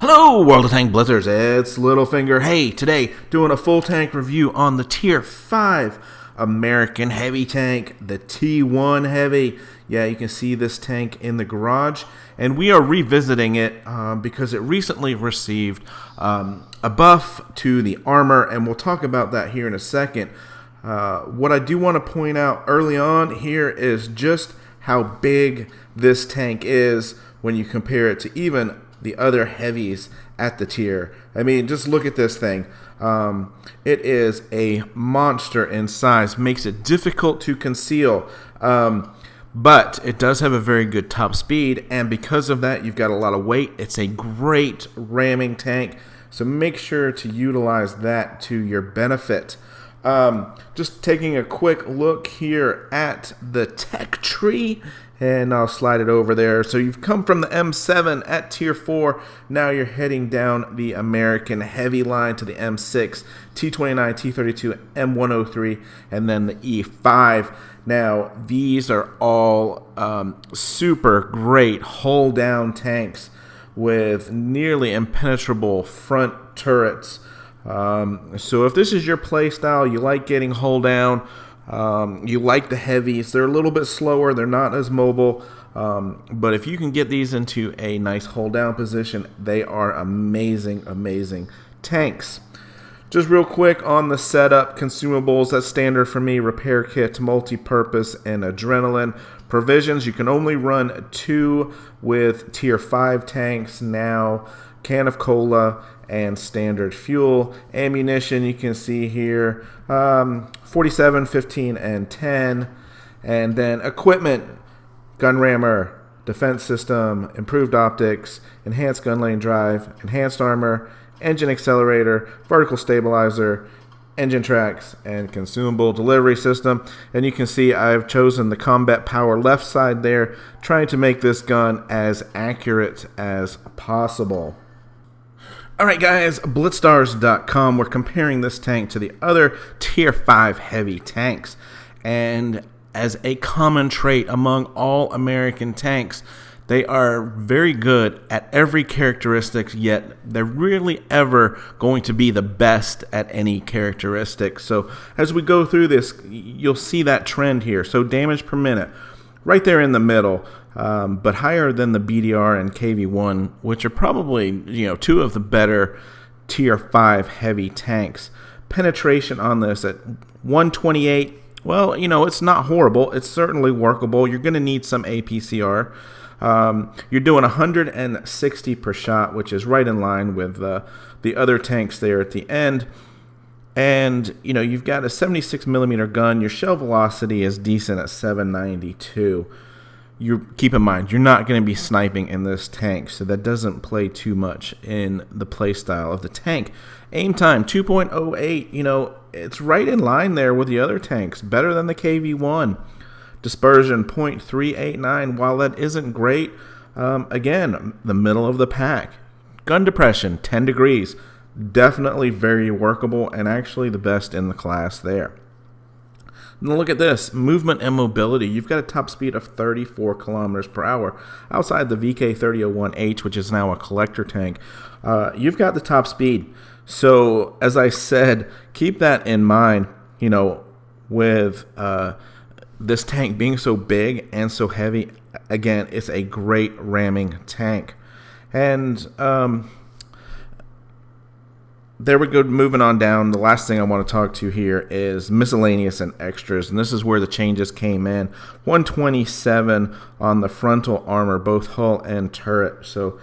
Hello, World of Tank Blitzers, it's Littlefinger. Hey, today doing a full tank review on the Tier 5 American Heavy tank, the T1 Heavy. Yeah, you can see this tank in the garage, and we are revisiting it because it recently received a buff to the armor, and we'll talk about that here in a second. What I do want to point out early on here is just how big this tank is when you compare it to even the other heavies at the tier. I mean, just look at this thing. It is a monster in size, makes it difficult to conceal, but it does have a very good top speed, and because of that, you've got a lot of weight. It's a great ramming tank, so make sure to utilize that to your benefit. Just taking a quick look here at the tech tree, and I'll slide it over there. So you've come from the M7 at Tier 4. Now you're heading down the American Heavy line to the M6, T29, T32, M103, and then the E5. Now, these are all super great hull-down tanks with nearly impenetrable front turrets. So if this is your play style, you like getting hull down, you like the heavies, they're a little bit slower, they're not as mobile, but if you can get these into a nice hull down position, they are amazing tanks. Just real quick on the setup, consumables, that's standard for me: repair kit, multi-purpose, and adrenaline. Provisions, you can only run 2 with Tier 5 tanks now: can of cola and standard fuel. Ammunition, you can see here, 47, 15, and 10. And then equipment: gun rammer, defense system, improved optics, enhanced gun lane drive, enhanced armor, engine accelerator, vertical stabilizer, engine tracks, and consumable delivery system. And you can see I've chosen the combat power left side there, trying to make this gun as accurate as possible. Alright guys, Blitzstars.com, we're comparing this tank to the other Tier 5 heavy tanks. And as a common trait among all American tanks, they are very good at every characteristic, yet they're rarely ever going to be the best at any characteristic. So as we go through this, you'll see that trend here. So damage per minute, right there in the middle, but higher than the BDR and KV-1, which are probably, 2 of the better Tier 5 heavy tanks. Penetration on this at 128, well, it's not horrible. It's certainly workable. You're going to need some APCR. You're doing 160 per shot, which is right in line with the other tanks there at the end. And, you've got a 76 millimeter gun. Your shell velocity is decent at 792. Keep in mind, you're not going to be sniping in this tank, so that doesn't play too much in the play style of the tank. Aim time, 2.08. It's right in line there with the other tanks, better than the KV-1. Dispersion, 0.389. While that isn't great, again, the middle of the pack. Gun depression, 10 degrees. Definitely very workable, and actually the best in the class there. Now look at this, movement and mobility. You've got a top speed of 34 kilometers per hour. Outside the VK3001H, which is now a collector tank, you've got the top speed. So as I said, keep that in mind, with this tank being so big and so heavy. Again, it's a great ramming tank. And there we go, moving on down. The last thing I want to talk to here is miscellaneous and extras, and this is where the changes came in. 127 on the frontal armor, both hull and turret. So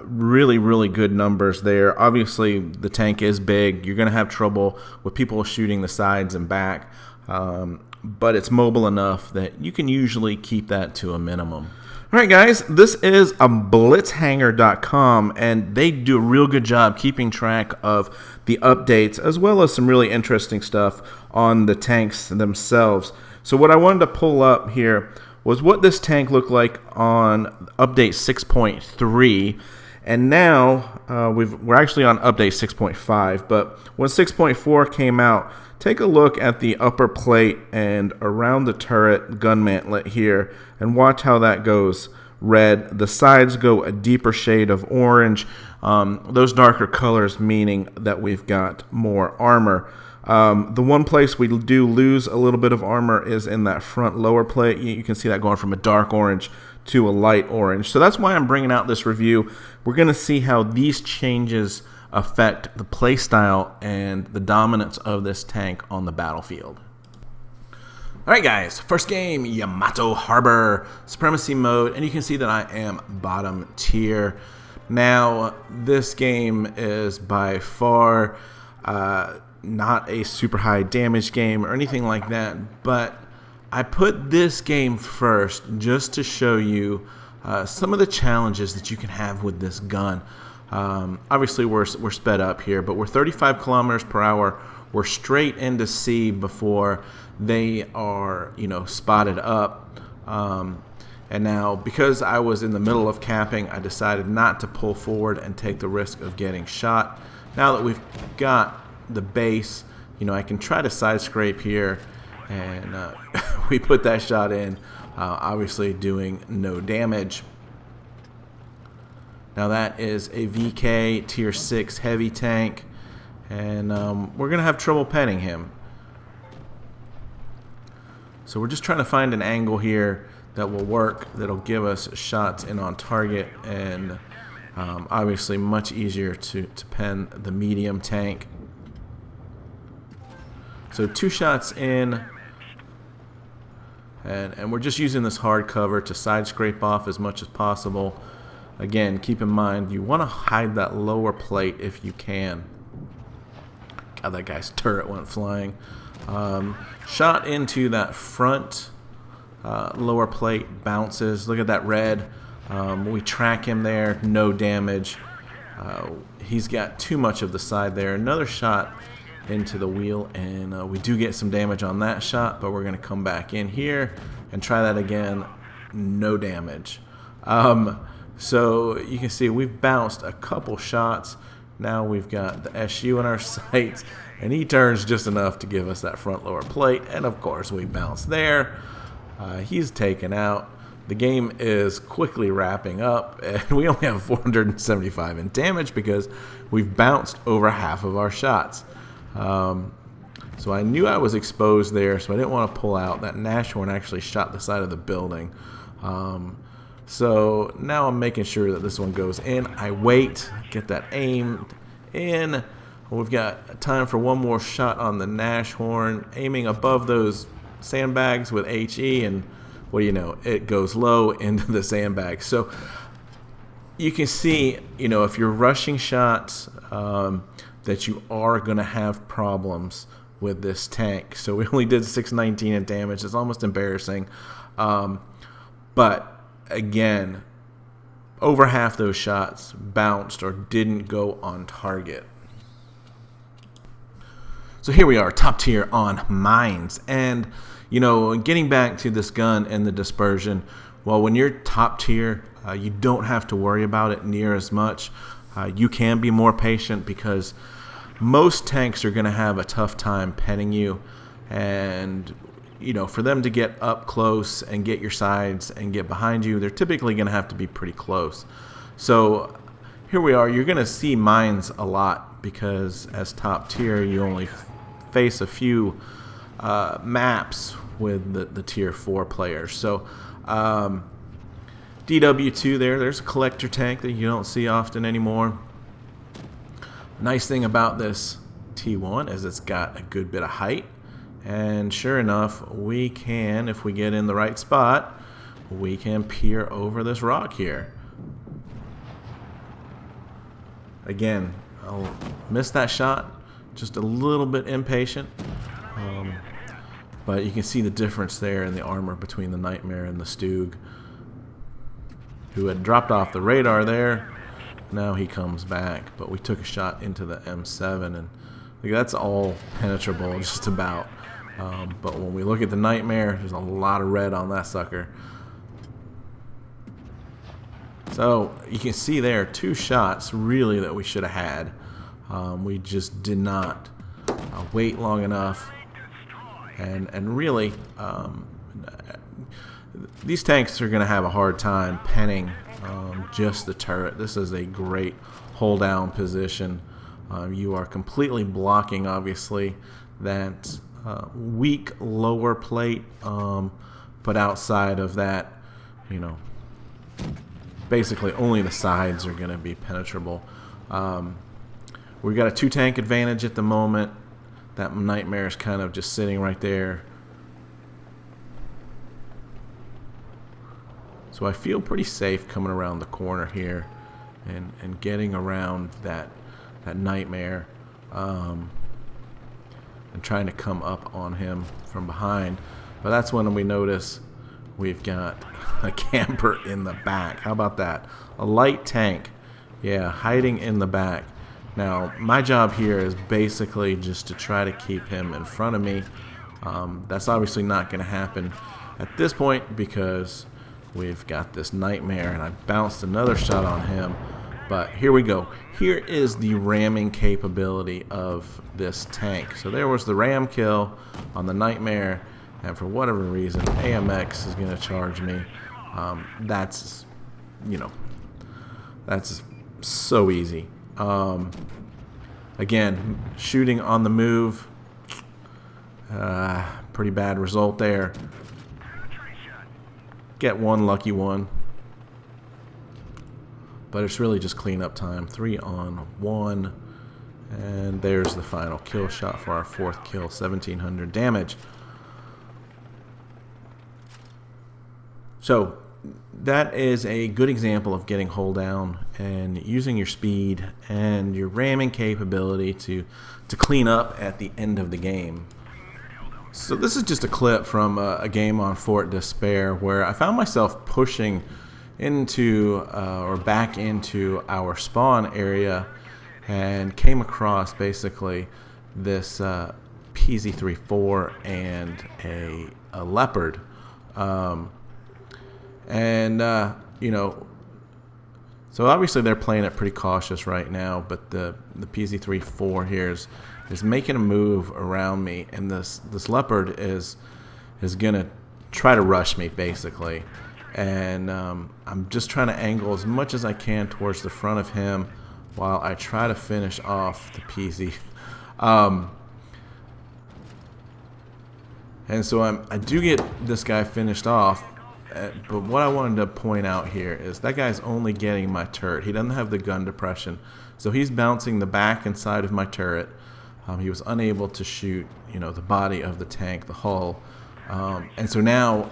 really good numbers there. Obviously, the tank is big. You're going to have trouble with people shooting the sides and back, but it's mobile enough that you can usually keep that to a minimum. All right, guys, this is blitzhanger.com, and they do a real good job keeping track of the updates as well as some really interesting stuff on the tanks themselves. So what I wanted to pull up here was what this tank looked like on update 6.3, and now we're actually on update 6.5, but when 6.4 came out, take a look at the upper plate and around the turret gun mantlet here and watch how that goes. red. The sides go a deeper shade of orange. Those darker colors meaning that we've got more armor. The one place we do lose a little bit of armor is in that front lower plate. You can see that going from a dark orange to a light orange. So that's why I'm bringing out this review. We're going to see how these changes affect the playstyle and the dominance of this tank on the battlefield. Alright guys, first game, Yamato Harbor, Supremacy mode, and you can see that I am bottom tier. Now, this game is by far not a super high damage game or anything like that, but I put this game first just to show you some of the challenges that you can have with this gun. Obviously, we're sped up here, but we're 35 kilometers per hour. We're straight into sea before they are, spotted up. And now, because I was in the middle of capping, I decided not to pull forward and take the risk of getting shot. Now that we've got the base, I can try to side scrape here, and we put that shot in, obviously doing no damage. Now that is a VK tier 6 heavy tank, and we're going to have trouble penning him. So we're just trying to find an angle here that will work, that'll give us shots in on target, and obviously much easier to pen the medium tank. So 2 shots in, and we're just using this hard cover to side scrape off as much as possible. Again, keep in mind, you want to hide that lower plate if you can. God, that guy's turret went flying. Shot into that front lower plate, bounces. Look at that red. We track him there, no damage. He's got too much of the side there. Another shot into the wheel, and we do get some damage on that shot, but we're going to come back in here and try that again. No damage. So you can see we've bounced a couple shots. Now we've got the SU in our sights, and he turns just enough to give us that front lower plate, and of course we bounce there. He's taken out. The game is quickly wrapping up, and we only have 475 in damage because we've bounced over half of our shots. So I knew I was exposed there, so I didn't want to pull out. That Nashorn actually shot the side of the building. So now I'm making sure that this one goes in. I wait, get that aimed in. We've got time for one more shot on the Nashorn, aiming above those sandbags with HE, and what do you know, it goes low into the sandbag. So you can see, if you're rushing shots, that you are going to have problems with this tank. So we only did 619 in damage. It's almost embarrassing. But again, over half those shots bounced or didn't go on target. So here we are, top tier on mines. And, getting back to this gun and the dispersion, well, when you're top tier, you don't have to worry about it near as much. You can be more patient because most tanks are going to have a tough time penning you. And, for them to get up close and get your sides and get behind you, they're typically going to have to be pretty close. So here we are. You're going to see mines a lot because as top tier, you only face a few maps with the tier 4 players. So DW2 there's a collector tank that you don't see often anymore. Nice thing about this T1 is it's got a good bit of height, and sure enough, we can, if we get in the right spot, we can peer over this rock here. Again, I'll miss that shot, just a little bit impatient, but you can see the difference there in the armor between the Nightmare and the Stug, who had dropped off the radar there. Now he comes back, but we took a shot into the M7, and that's all penetrable just about. But when we look at the Nightmare, there's a lot of red on that sucker. So you can see there 2 shots really that we should have had. We just did not wait long enough, and really these tanks are going to have a hard time penning just the turret. This is a great hold down position. You are completely blocking, obviously, that weak lower plate, but outside of that, you know, basically only the sides are going to be penetrable. We've got a 2-tank advantage at the moment. That Nightmare is kind of just sitting right there. So I feel pretty safe coming around the corner here and getting around that Nightmare and trying to come up on him from behind. But that's when we notice we've got a camper in the back. How about that? A light tank. Yeah, hiding in the back. Now, my job here is basically just to try to keep him in front of me. That's obviously not going to happen at this point because we've got this Nightmare, and I bounced another shot on him. But here we go. Here is the ramming capability of this tank. So there was the ram kill on the Nightmare, and for whatever reason, AMX is going to charge me. That's, you know, that's so easy. Again, shooting on the move, pretty bad result there. Get one lucky one, but it's really just cleanup time. 3 on 1, and there's the final kill shot for our 4th kill. 1700 damage. So that is a good example of getting hold down and using your speed and your ramming capability to clean up at the end of the game. So this is just a clip from a game on Fort Despair where I found myself pushing into or back into our spawn area and came across basically this PZ-34 and a Leopard. You know, so obviously they're playing it pretty cautious right now, but the PZ-34 here is making a move around me, and this Leopard is gonna try to rush me basically, and I'm just trying to angle as much as I can towards the front of him while I try to finish off the PZ. And so I do get this guy finished off. But what I wanted to point out here is that guy's only getting my turret. He doesn't have the gun depression. So he's bouncing the back and side of my turret. He was unable to shoot, you know, the body of the tank, the hull. And so now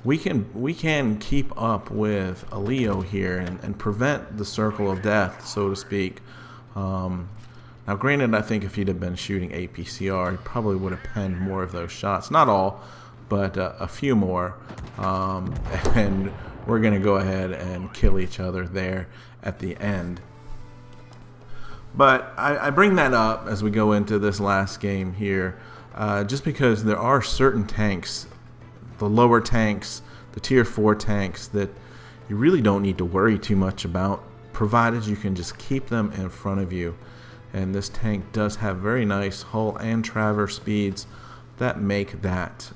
we can keep up with a Leo here and prevent the circle of death, so to speak. Now granted, I think if he'd have been shooting APCR, he probably would have penned more of those shots. Not all, but a few more, and we're going to go ahead and kill each other there at the end. But I bring that up as we go into this last game here, just because there are certain tanks, the lower tanks, the tier 4 tanks, that you really don't need to worry too much about, provided you can just keep them in front of you. And this tank does have very nice hull and traverse speeds that make that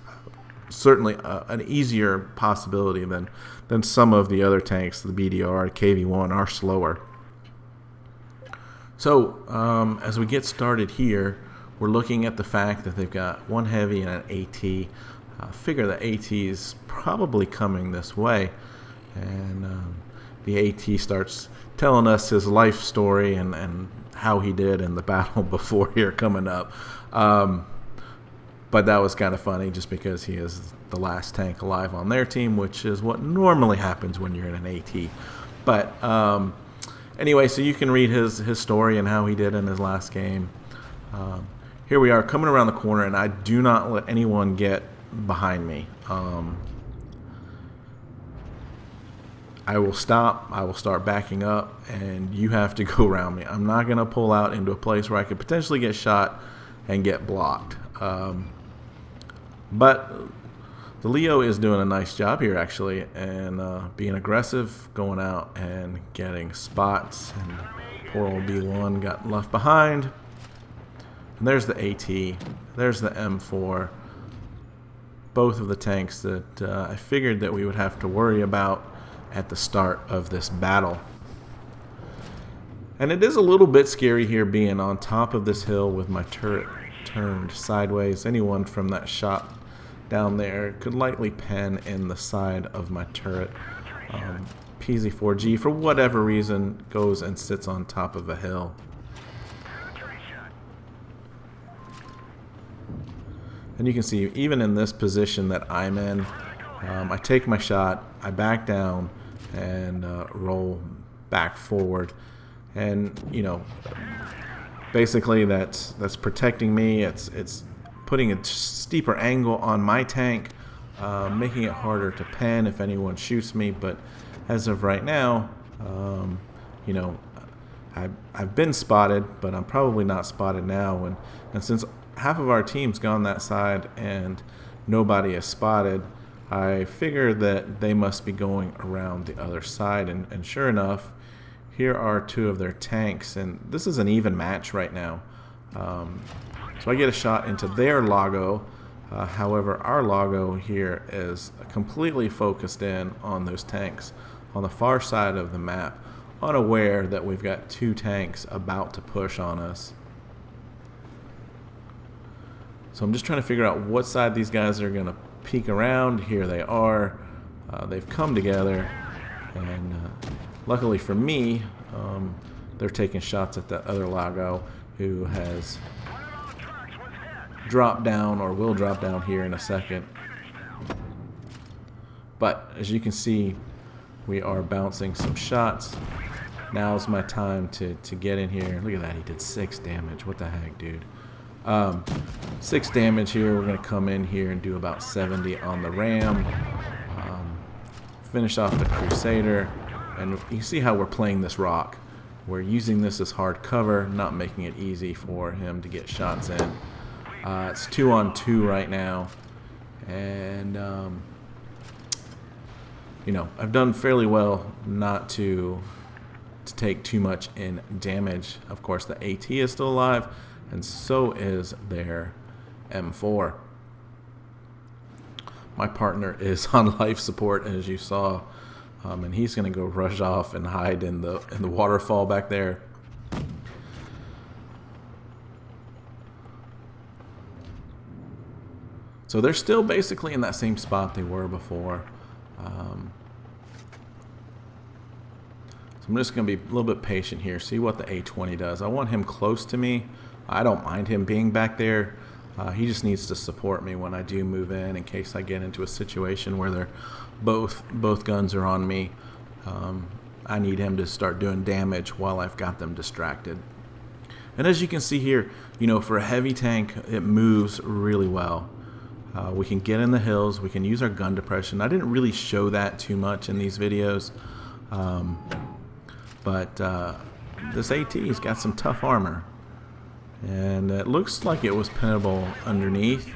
certainly an easier possibility than some of the other tanks. The BDR, KV-1 are slower. So as we get started here, we're looking at the fact that they've got one heavy and an AT. Figure the AT is probably coming this way, and the AT starts telling us his life story and how he did in the battle before here coming up. But that was kind of funny just because he is the last tank alive on their team, which is what normally happens when you're in an AT. But anyway, so you can read his story and how he did in his last game. Here we are coming around the corner, and I do not let anyone get behind me. I will stop, I will start backing up, and you have to go around me. I'm not going to pull out into a place where I could potentially get shot and get blocked. But the Leo is doing a nice job here, actually, and being aggressive, going out and getting spots. And poor old B1 got left behind. And there's the AT. There's the M4. both of the tanks that I figured that we would have to worry about at the start of this battle. And it is a little bit scary here being on top of this hill with my turret turned sideways. Anyone from that shot down there could likely pen in the side of my turret. PZ4G, for whatever reason, goes and sits on top of a hill. And you can see, even in this position that I'm in, I take my shot, I back down, and roll back forward. And, you know, basically that's protecting me. It's putting a steeper angle on my tank, making it harder to pen if anyone shoots me. But as of right now, you know, I've been spotted, but I'm probably not spotted now. And since half of our team's gone that side and nobody is spotted, I figured that they must be going around the other side. And sure enough, here are two of their tanks, and this is an even match right now. So I get a shot into their Lago. However, our Lago here is completely focused in on those tanks on the far side of the map, unaware that we've got two tanks about to push on us. So I'm just trying to figure out what side these guys are going to peek around. Here they are. They've come together, and luckily for me, they're taking shots at that other Lago who has dropped down or will drop down here in a second. But as you can see, we are bouncing some shots. Now's my time to get in here. Look at that, he did 6 damage. What the heck, dude? 6 damage here. We're going to come in here and do about 70 on the Ram. Finish off the Crusader. And you see how we're playing this rock. We're using this as hard cover, not making it easy for him to get shots in. It's 2-on-2 right now. And, you know, I've done fairly well not to take too much in damage. Of course, the AT is still alive, and so is their M4. My partner is on life support, as you saw, and he's going to go rush off and hide in the waterfall back there. So they're still basically in that same spot they were before. So I'm just going to be a little bit patient here, see what the A20 does. I want him close to me. I don't mind him being back there. He just needs to support me when I do move in case I get into a situation where they're both guns are on me. I need him to start doing damage while I've got them distracted. And as you can see here, you know, for a heavy tank, it moves really well. We can get in the hills. We can use our gun depression. I didn't really show that too much in these videos. But this AT's got some tough armor. And it looks like it was pinnable underneath.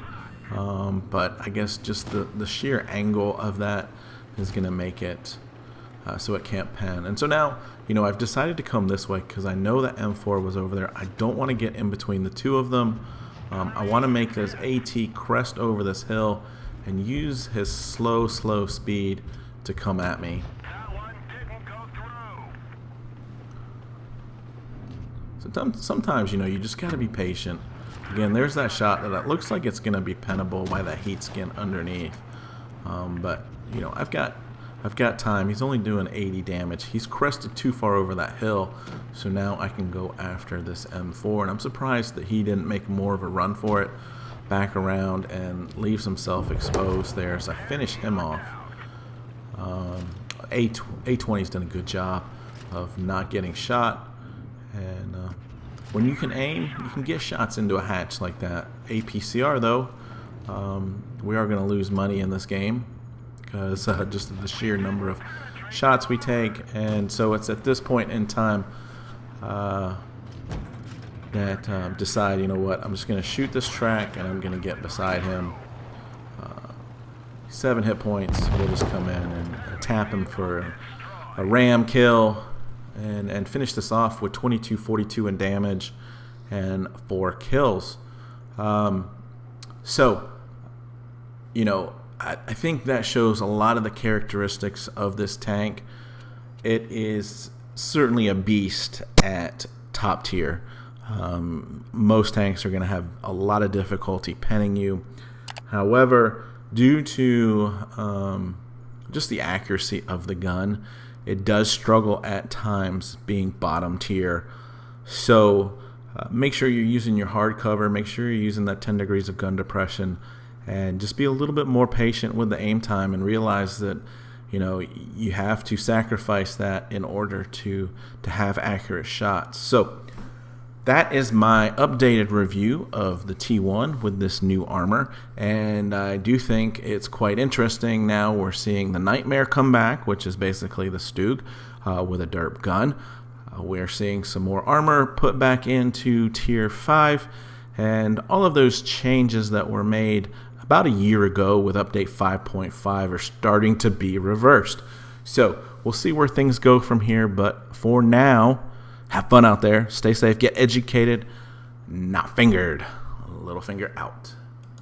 But I guess just the sheer angle of that is going to make it so it can't pen. And so now, you know, I've decided to come this way because I know that M4 was over there. I don't want to get in between the two of them. I want to make this AT crest over this hill and use his slow speed to come at me. Sometimes, you know, you just got to be patient. Again, there's that shot that looks like it's going to be pennable by that heat skin underneath. But, you know, I've got time. He's only doing 80 damage. He's crested too far over that hill, so now I can go after this M4. And I'm surprised that he didn't make more of a run for it, back around and leaves himself exposed there. So I finish him off. A20's done a good job of not getting shot. And when you can aim, you can get shots into a hatch like that. APCR, though, we are going to lose money in this game because just the sheer number of shots we take. And so it's at this point in time that decide, you know what, I'm just going to shoot this track and I'm going to get beside him. 7 hit points. We'll just come in and tap him for a ram kill. And finish this off with 2242 in damage and 4 kills. So I think that shows a lot of the characteristics of this tank. It is certainly a beast at top tier. Most tanks are going to have a lot of difficulty penning you. However, due to just the accuracy of the gun, it does struggle at times being bottom tier. So make sure you're using your hard cover. Make sure you're using that 10 degrees of gun depression, and just be a little bit more patient with the aim time, and realize that you have to sacrifice that in order to have accurate shots. So that is my updated review of the T1 with this new armor, and I do think it's quite interesting. Now we're seeing the Nightmare come back, which is basically the Stug with a derp gun. We're seeing some more armor put back into Tier 5, and all of those changes that were made about a year ago with update 5.5 are starting to be reversed. So we'll see where things go from here, but for now, have fun out there, stay safe, get educated, not fingered. Littlefinger out.